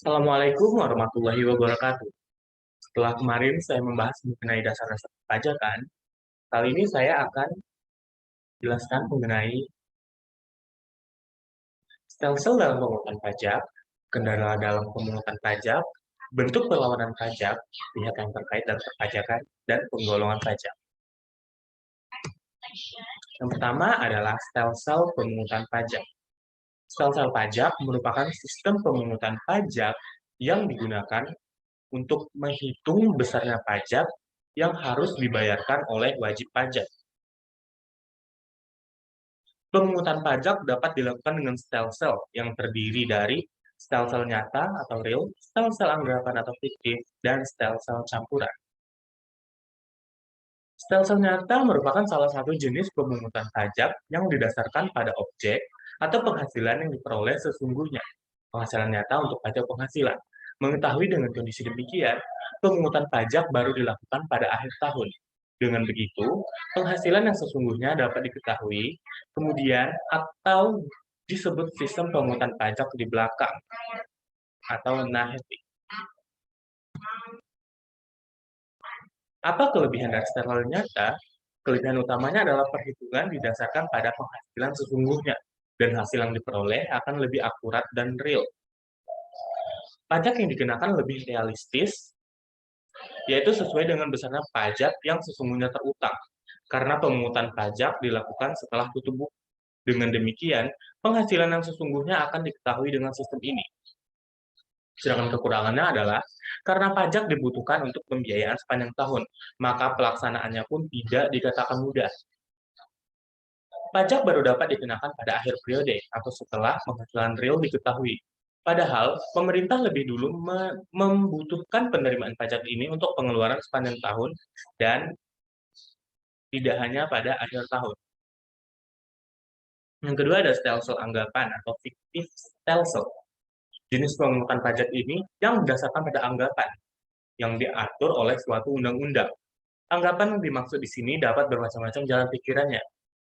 Assalamualaikum warahmatullahi wabarakatuh. Setelah kemarin saya membahas mengenai dasar-dasar perpajakan, kali ini saya akan jelaskan mengenai stelsel dalam pemungutan pajak, kendala dalam pemungutan pajak, bentuk perlawanan pajak, pihak yang terkait dalam perpajakan, dan penggolongan pajak. Yang pertama adalah stelsel pemungutan pajak. Stelsel pajak merupakan sistem pemungutan pajak yang digunakan untuk menghitung besarnya pajak yang harus dibayarkan oleh wajib pajak. Pemungutan pajak dapat dilakukan dengan stelsel yang terdiri dari stelsel nyata atau real, stelsel anggapan atau fiktif, dan stelsel campuran. Stelsel nyata merupakan salah satu jenis pemungutan pajak yang didasarkan pada objek atau penghasilan yang diperoleh sesungguhnya. Penghasilan nyata untuk pajak penghasilan. Mengetahui dengan kondisi demikian, pemungutan pajak baru dilakukan pada akhir tahun. Dengan begitu, penghasilan yang sesungguhnya dapat diketahui, kemudian atau disebut sistem pemungutan pajak di belakang atau NAHETI. Apa kelebihan dari stelsel nyata? Kelebihan utamanya adalah perhitungan didasarkan pada penghasilan sesungguhnya, dan hasil yang diperoleh akan lebih akurat dan real. Pajak yang dikenakan lebih realistis, yaitu sesuai dengan besarnya pajak yang sesungguhnya terutang, karena pemungutan pajak dilakukan setelah tutup buku. Dengan demikian, penghasilan yang sesungguhnya akan diketahui dengan sistem ini. Sedangkan kekurangannya adalah karena pajak dibutuhkan untuk pembiayaan sepanjang tahun, maka pelaksanaannya pun tidak dikatakan mudah. Pajak baru dapat dikenakan pada akhir periode atau setelah penghasilan real diketahui. Padahal, pemerintah lebih dulu membutuhkan penerimaan pajak ini untuk pengeluaran sepanjang tahun dan tidak hanya pada akhir tahun. Yang kedua ada stelsel anggapan atau fiktif stelsel. Jenis pemungutan pajak ini yang berdasarkan pada anggapan yang diatur oleh suatu undang-undang. Anggapan yang dimaksud di sini dapat bermacam-macam jalan pikirannya,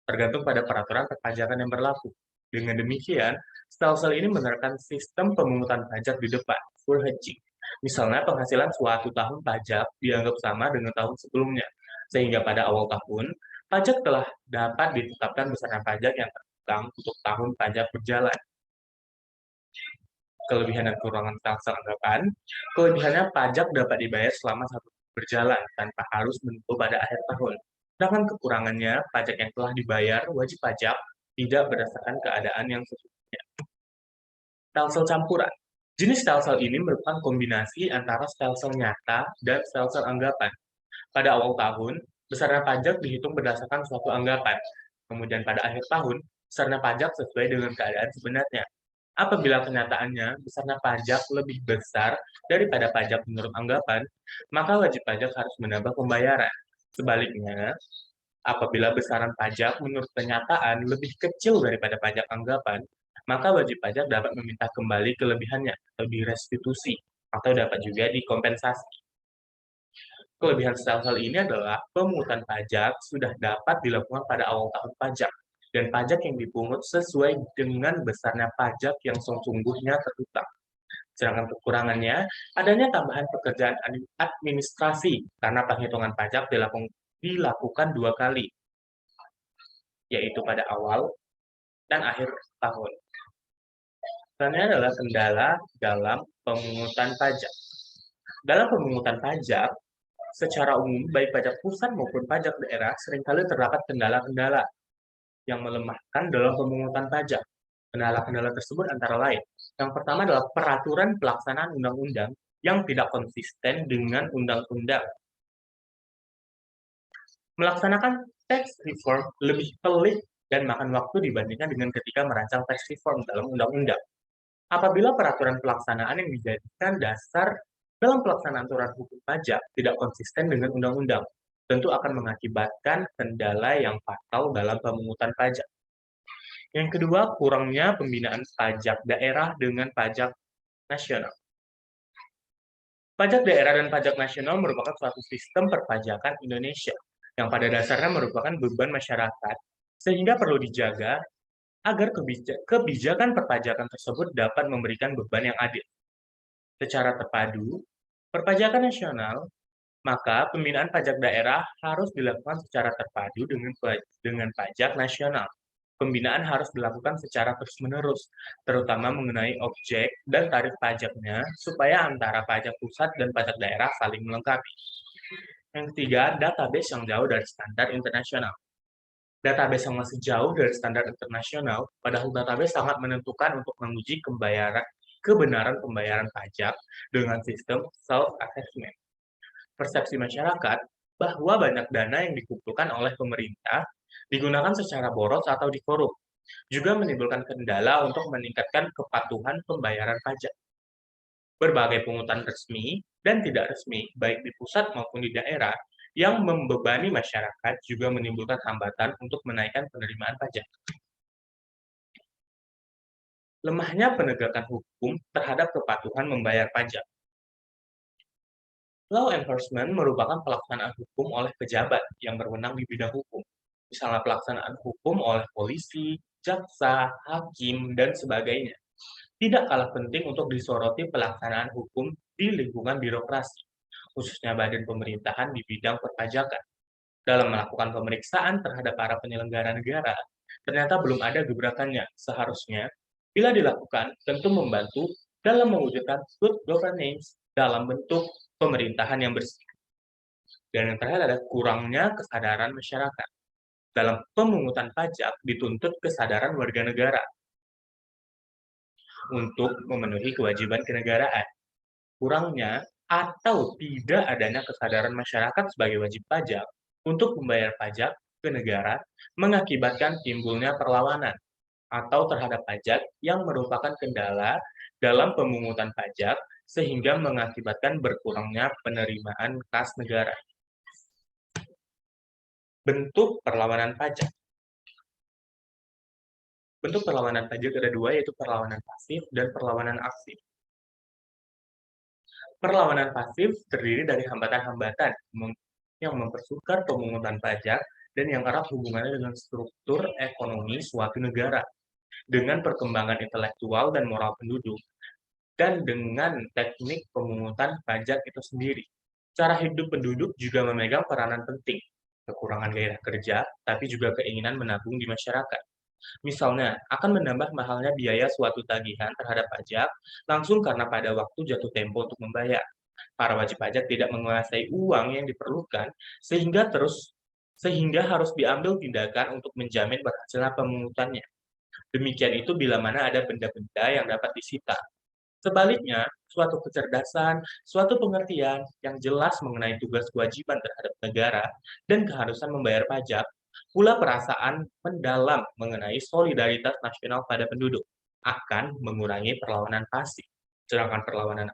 tergantung pada peraturan perpajakan yang berlaku. Dengan demikian, stelsel ini menerapkan sistem pemungutan pajak di depan, full hedging. Misalnya, penghasilan suatu tahun pajak dianggap sama dengan tahun sebelumnya, sehingga pada awal tahun, pajak telah dapat ditetapkan besaran pajak yang terutang untuk tahun pajak berjalan. Kelebihan dan kekurangan stelsel anggapan, kelebihannya pajak dapat dibayar selama satu tahun berjalan tanpa harus menunggu pada akhir tahun. Sedangkan kekurangannya, pajak yang telah dibayar wajib pajak tidak berdasarkan keadaan yang sesungguhnya. Stelsel campuran. Jenis stelsel ini merupakan kombinasi antara stelsel nyata dan stelsel anggapan. Pada awal tahun, besarnya pajak dihitung berdasarkan suatu anggapan. Kemudian pada akhir tahun, besarnya pajak sesuai dengan keadaan sebenarnya. Apabila kenyataannya besarnya pajak lebih besar daripada pajak menurut anggapan, maka wajib pajak harus menambah pembayaran. Sebaliknya, apabila besaran pajak menurut kenyataan lebih kecil daripada pajak anggapan, maka wajib pajak dapat meminta kembali kelebihannya atau direstitusi, atau dapat juga dikompensasi. Kelebihan stelsel ini adalah pemungutan pajak sudah dapat dilakukan pada awal tahun pajak, dan pajak yang dipungut sesuai dengan besarnya pajak yang sesungguhnya terutang. Sedangkan kekurangannya, adanya tambahan pekerjaan administrasi karena penghitungan pajak dilakukan dua kali, yaitu pada awal dan akhir tahun. Selanjutnya adalah kendala dalam pemungutan pajak. Dalam pemungutan pajak, secara umum, baik pajak pusat maupun pajak daerah, seringkali terdapat kendala-kendala yang melemahkan dalam pemungutan pajak. Kendala-kendala tersebut antara lain. Yang pertama adalah peraturan pelaksanaan undang-undang yang tidak konsisten dengan undang-undang. Melaksanakan tax reform lebih pelik dan makan waktu dibandingkan dengan ketika merancang tax reform dalam undang-undang. Apabila peraturan pelaksanaan yang dijadikan dasar dalam pelaksanaan aturan hukum pajak tidak konsisten dengan undang-undang, tentu akan mengakibatkan kendala yang fatal dalam pemungutan pajak. Yang kedua, kurangnya pembinaan pajak daerah dengan pajak nasional. Pajak daerah dan pajak nasional merupakan suatu sistem perpajakan Indonesia yang pada dasarnya merupakan beban masyarakat, sehingga perlu dijaga agar kebijakan perpajakan tersebut dapat memberikan beban yang adil. secara terpadu, perpajakan nasional, maka pembinaan pajak daerah harus dilakukan secara terpadu dengan pajak nasional. Pembinaan harus dilakukan secara terus-menerus, terutama mengenai objek dan tarif pajaknya, supaya antara pajak pusat dan pajak daerah saling melengkapi. Yang ketiga, database yang jauh dari standar internasional. Database yang masih jauh dari standar internasional, padahal database sangat menentukan untuk menguji kebenaran pembayaran pajak dengan sistem self-assessment. Persepsi masyarakat bahwa banyak dana yang dikumpulkan oleh pemerintah digunakan secara boros atau dikorup, juga menimbulkan kendala untuk meningkatkan kepatuhan pembayaran pajak. Berbagai pungutan resmi dan tidak resmi, baik di pusat maupun di daerah, yang membebani masyarakat juga menimbulkan hambatan untuk menaikkan penerimaan pajak. Lemahnya penegakan hukum terhadap kepatuhan membayar pajak. Law enforcement merupakan pelaksanaan hukum oleh pejabat yang berwenang di bidang hukum. Misalnya pelaksanaan hukum oleh polisi, jaksa, hakim, dan sebagainya. Tidak kalah penting untuk disoroti pelaksanaan hukum di lingkungan birokrasi, khususnya badan pemerintahan di bidang perpajakan. Dalam melakukan pemeriksaan terhadap para penyelenggara negara, ternyata belum ada gebrakannya. Seharusnya, bila dilakukan, tentu membantu dalam mewujudkan good governance dalam bentuk pemerintahan yang bersih. Dan yang terakhir adalah kurangnya kesadaran masyarakat. Dalam pemungutan pajak dituntut kesadaran warga negara untuk memenuhi kewajiban kenegaraan. Kurangnya atau tidak adanya kesadaran masyarakat sebagai wajib pajak untuk membayar pajak ke negara mengakibatkan timbulnya perlawanan atau terhadap pajak yang merupakan kendala dalam pemungutan pajak sehingga mengakibatkan berkurangnya penerimaan kas negara. Bentuk perlawanan pajak. Bentuk perlawanan pajak ada dua, yaitu perlawanan pasif dan perlawanan aktif. Perlawanan pasif terdiri dari hambatan-hambatan yang mempersukar pemungutan pajak dan yang erat hubungannya dengan struktur ekonomi suatu negara, dengan perkembangan intelektual dan moral penduduk, dan dengan teknik pemungutan pajak itu sendiri. Cara hidup penduduk juga memegang peranan penting, kekurangan gairah kerja, tapi juga keinginan menabung di masyarakat. Misalnya, akan menambah mahalnya biaya suatu tagihan terhadap pajak langsung karena pada waktu jatuh tempo untuk membayar. Para wajib pajak tidak menguasai uang yang diperlukan sehingga harus diambil tindakan untuk menjamin berhasilnya pemungutannya. Demikian itu bila mana ada benda-benda yang dapat disita. Sebaliknya, suatu kecerdasan, suatu pengertian yang jelas mengenai tugas kewajiban terhadap negara dan keharusan membayar pajak, pula perasaan mendalam mengenai solidaritas nasional pada penduduk akan mengurangi perlawanan pasif. Sedangkan perlawanan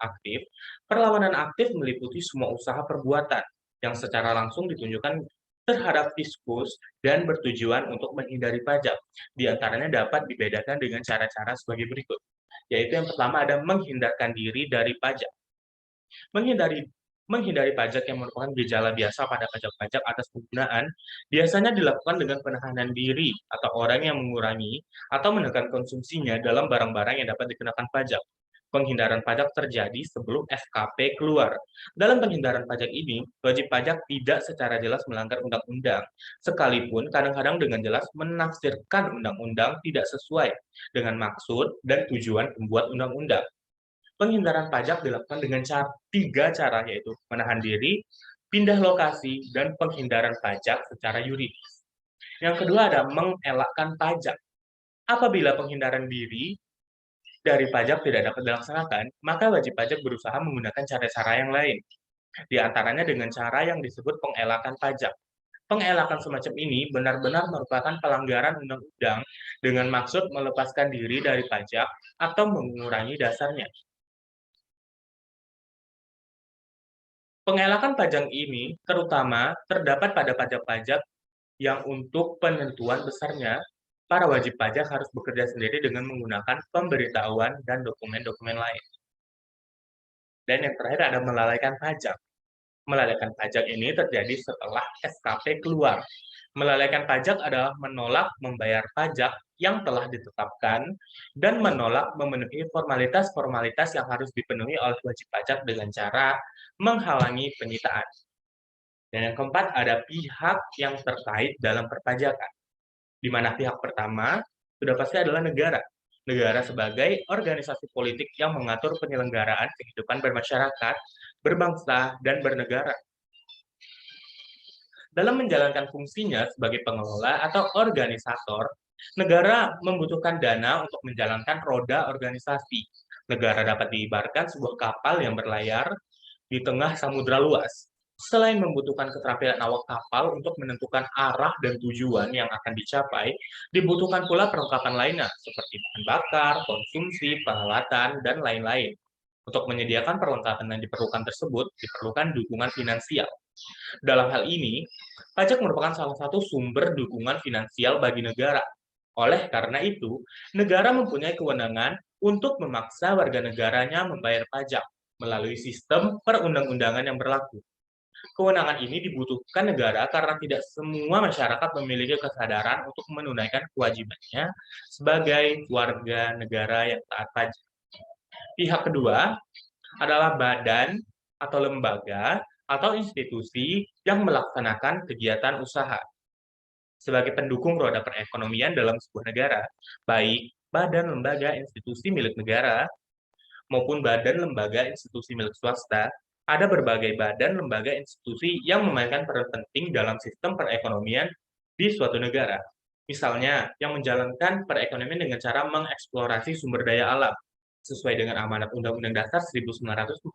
aktif meliputi semua usaha perbuatan yang secara langsung ditunjukkan terhadap fiskus dan bertujuan untuk menghindari pajak. Di antaranya dapat dibedakan dengan cara-cara sebagai berikut, yaitu yang pertama ada menghindarkan diri dari pajak. Menghindari menghindari pajak yang merupakan gejala biasa pada pajak-pajak atas penggunaan biasanya dilakukan dengan penahanan diri atau orang yang mengurangi atau menekan konsumsinya dalam barang-barang yang dapat dikenakan pajak. Penghindaran pajak terjadi sebelum SKP keluar. Dalam penghindaran pajak ini, wajib pajak tidak secara jelas melanggar undang-undang, sekalipun kadang-kadang dengan jelas menafsirkan undang-undang tidak sesuai dengan maksud dan tujuan pembuat undang-undang. Penghindaran pajak dilakukan dengan tiga cara, yaitu menahan diri, pindah lokasi, dan penghindaran pajak secara yuridis. Yang kedua ada mengelakkan pajak. Apabila penghindaran diri dari pajak tidak dapat dilaksanakan, maka wajib pajak berusaha menggunakan cara-cara yang lain. Di antaranya dengan cara yang disebut pengelakan pajak. Pengelakan semacam ini benar-benar merupakan pelanggaran undang-undang dengan maksud melepaskan diri dari pajak atau mengurangi dasarnya. Pengelakan pajak ini terutama terdapat pada pajak-pajak yang untuk penentuan besarnya, para wajib pajak harus bekerja sendiri dengan menggunakan pemberitahuan dan dokumen-dokumen lain. Dan yang terakhir ada melalaikan pajak. Melalaikan pajak ini terjadi setelah SKP keluar. Melalaikan pajak adalah menolak membayar pajak yang telah ditetapkan dan menolak memenuhi formalitas-formalitas yang harus dipenuhi oleh wajib pajak dengan cara menghalangi penyitaan. Dan yang keempat, ada pihak yang terkait dalam perpajakan, di mana pihak pertama sudah pasti adalah negara. Negara sebagai organisasi politik yang mengatur penyelenggaraan kehidupan bermasyarakat, berbangsa, dan bernegara. Dalam menjalankan fungsinya sebagai pengelola atau organisator, negara membutuhkan dana untuk menjalankan roda organisasi. Negara dapat diibaratkan sebuah kapal yang berlayar di tengah samudra luas. Selain membutuhkan keterampilan awak kapal untuk menentukan arah dan tujuan yang akan dicapai, dibutuhkan pula perlengkapan lainnya seperti bahan bakar, konsumsi, peralatan, dan lain-lain. Untuk menyediakan perlengkapan yang diperlukan tersebut, diperlukan dukungan finansial. Dalam hal ini, pajak merupakan salah satu sumber dukungan finansial bagi negara. Oleh karena itu, negara mempunyai kewenangan untuk memaksa warga negaranya membayar pajak melalui sistem perundang-undangan yang berlaku. Kewenangan ini dibutuhkan negara karena tidak semua masyarakat memiliki kesadaran untuk menunaikan kewajibannya sebagai warga negara yang taat pajak. Pihak kedua adalah badan atau lembaga atau institusi yang melaksanakan kegiatan usaha sebagai pendukung roda perekonomian dalam sebuah negara, baik badan, lembaga, institusi milik negara maupun badan, lembaga, institusi milik swasta. Ada berbagai badan, lembaga, institusi yang memainkan peran penting dalam sistem perekonomian di suatu negara. Misalnya, yang menjalankan perekonomian dengan cara mengeksplorasi sumber daya alam, sesuai dengan amanat Undang-Undang Dasar 1945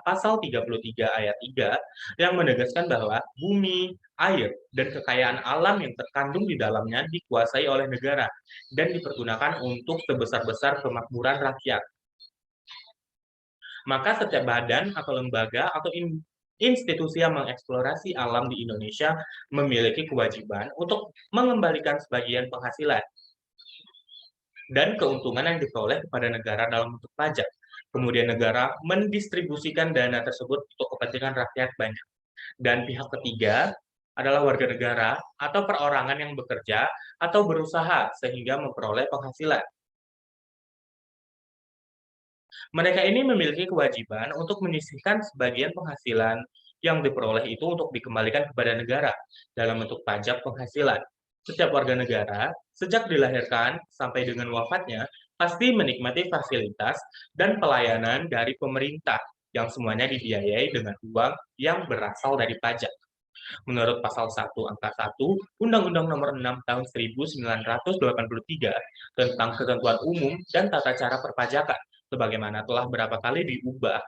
Pasal 33 Ayat 3 yang menegaskan bahwa bumi, air, dan kekayaan alam yang terkandung di dalamnya dikuasai oleh negara dan dipergunakan untuk sebesar-besar kemakmuran rakyat. Maka setiap badan atau lembaga atau institusi yang mengeksplorasi alam di Indonesia memiliki kewajiban untuk mengembalikan sebagian penghasilan dan keuntungan yang diperoleh kepada negara dalam bentuk pajak. Kemudian negara mendistribusikan dana tersebut untuk kepentingan rakyat banyak. Dan pihak ketiga adalah warga negara atau perorangan yang bekerja atau berusaha sehingga memperoleh penghasilan. Mereka ini memiliki kewajiban untuk menyisihkan sebagian penghasilan yang diperoleh itu untuk dikembalikan kepada negara dalam bentuk pajak penghasilan. Setiap warga negara, sejak dilahirkan sampai dengan wafatnya, pasti menikmati fasilitas dan pelayanan dari pemerintah yang semuanya dibiayai dengan uang yang berasal dari pajak. Menurut Pasal 1 Angka 1 Undang-Undang Nomor 6 Tahun 1983 tentang Ketentuan Umum dan Tata Cara Perpajakan, sebagaimana telah berapa kali diubah,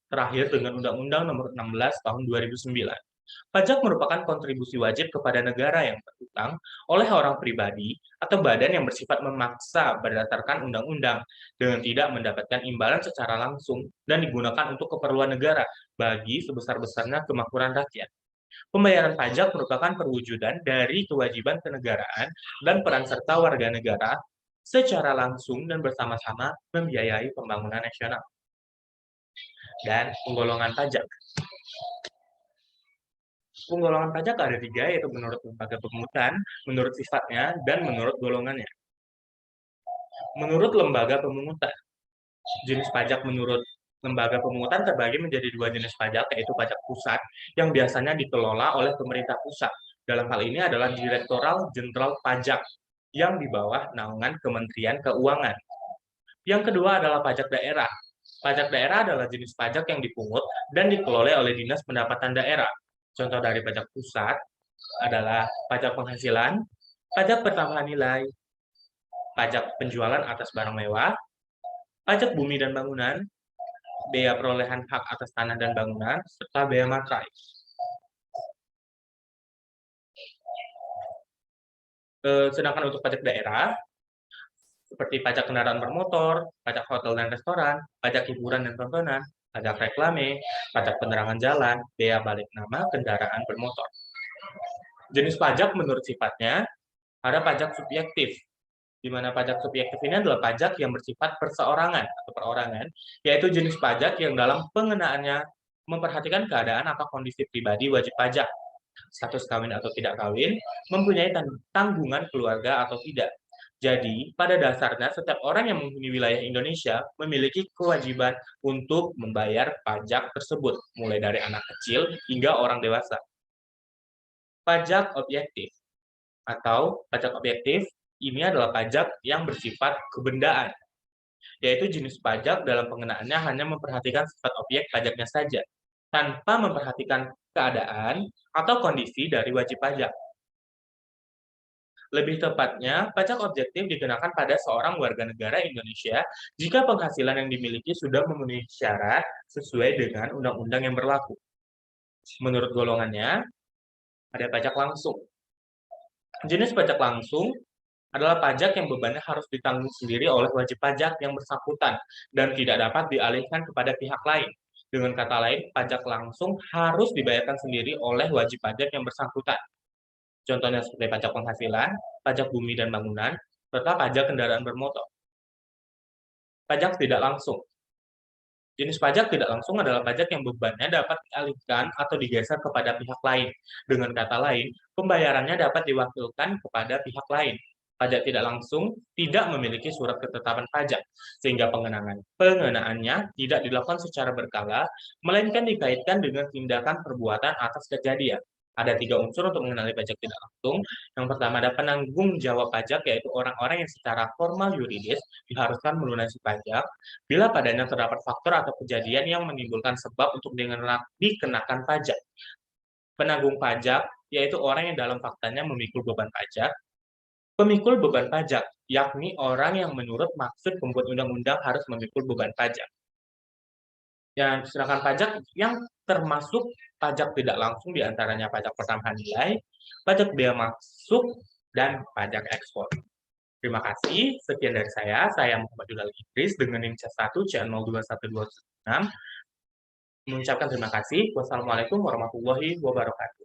terakhir dengan Undang-Undang Nomor 16 Tahun 2009. Pajak merupakan kontribusi wajib kepada negara yang berhutang oleh orang pribadi atau badan yang bersifat memaksa berdasarkan undang-undang dengan tidak mendapatkan imbalan secara langsung dan digunakan untuk keperluan negara bagi sebesar-besarnya kemakmuran rakyat. Pembayaran pajak merupakan perwujudan dari kewajiban kenegaraan dan peran serta warga negara secara langsung dan bersama-sama membiayai pembangunan nasional. Dan penggolongan pajak. Penggolongan pajak ada 3, yaitu menurut lembaga pemungutan, menurut sifatnya, dan menurut golongannya. Menurut lembaga pemungutan, jenis pajak menurut lembaga pemungutan terbagi menjadi 2 jenis pajak, yaitu pajak pusat yang biasanya dikelola oleh pemerintah pusat. Dalam hal ini adalah Direktorat Jenderal Pajak yang di bawah naungan Kementerian Keuangan. Yang kedua adalah pajak daerah. Pajak daerah adalah jenis pajak yang dipungut dan dikelola oleh Dinas Pendapatan Daerah. Contoh dari pajak pusat adalah pajak penghasilan, pajak pertambahan nilai, pajak penjualan atas barang mewah, pajak bumi dan bangunan, bea perolehan hak atas tanah dan bangunan, serta bea materai. Sedangkan untuk pajak daerah, seperti pajak kendaraan bermotor, pajak hotel dan restoran, pajak hiburan dan tontonan, pajak reklame, pajak penerangan jalan, bea balik nama kendaraan bermotor. Jenis pajak menurut sifatnya, ada pajak subjektif, di mana pajak subjektif ini adalah pajak yang bersifat perseorangan atau perorangan, yaitu jenis pajak yang dalam pengenaannya memperhatikan keadaan atau kondisi pribadi wajib pajak, status kawin atau tidak kawin, mempunyai tanggungan keluarga atau tidak. Jadi, pada dasarnya setiap orang yang menghuni wilayah Indonesia memiliki kewajiban untuk membayar pajak tersebut, mulai dari anak kecil hingga orang dewasa. Pajak objektif atau pajak objektif ini adalah pajak yang bersifat kebendaan, yaitu jenis pajak dalam pengenaannya hanya memperhatikan sifat objek pajaknya saja, tanpa memperhatikan keadaan atau kondisi dari wajib pajak. Lebih tepatnya, pajak objektif dikenakan pada seorang warga negara Indonesia jika penghasilan yang dimiliki sudah memenuhi syarat sesuai dengan undang-undang yang berlaku. Menurut golongannya, ada pajak langsung. Jenis pajak langsung adalah pajak yang bebannya harus ditanggung sendiri oleh wajib pajak yang bersangkutan dan tidak dapat dialihkan kepada pihak lain. Dengan kata lain, pajak langsung harus dibayarkan sendiri oleh wajib pajak yang bersangkutan. Contohnya seperti pajak penghasilan, pajak bumi dan bangunan, serta pajak kendaraan bermotor. Pajak tidak langsung. Jenis pajak tidak langsung adalah pajak yang bebannya dapat dialihkan atau digeser kepada pihak lain. Dengan kata lain, pembayarannya dapat diwakilkan kepada pihak lain. Pajak tidak langsung tidak memiliki surat ketetapan pajak, sehingga pengenaannya tidak dilakukan secara berkala, melainkan dikaitkan dengan tindakan perbuatan atas kejadian. Ada 3 unsur untuk mengenali pajak tidak langsung. Yang pertama ada penanggung jawab pajak, yaitu orang-orang yang secara formal yuridis diharuskan melunasi pajak bila padanya terdapat faktor atau kejadian yang menimbulkan sebab untuk dikenakan pajak. Penanggung pajak, yaitu orang yang dalam faktanya memikul beban pajak. Pemikul beban pajak, yakni orang yang menurut maksud pembuat undang-undang harus memikul beban pajak. Sedangkan pajak yang termasuk pajak tidak langsung diantaranya pajak pertambahan nilai, pajak bea masuk, dan pajak ekspor. Terima kasih, sekian dari saya Muhammad Yulal Idris dengan NIM C1 C02126, mengucapkan terima kasih. Wassalamualaikum warahmatullahi wabarakatuh.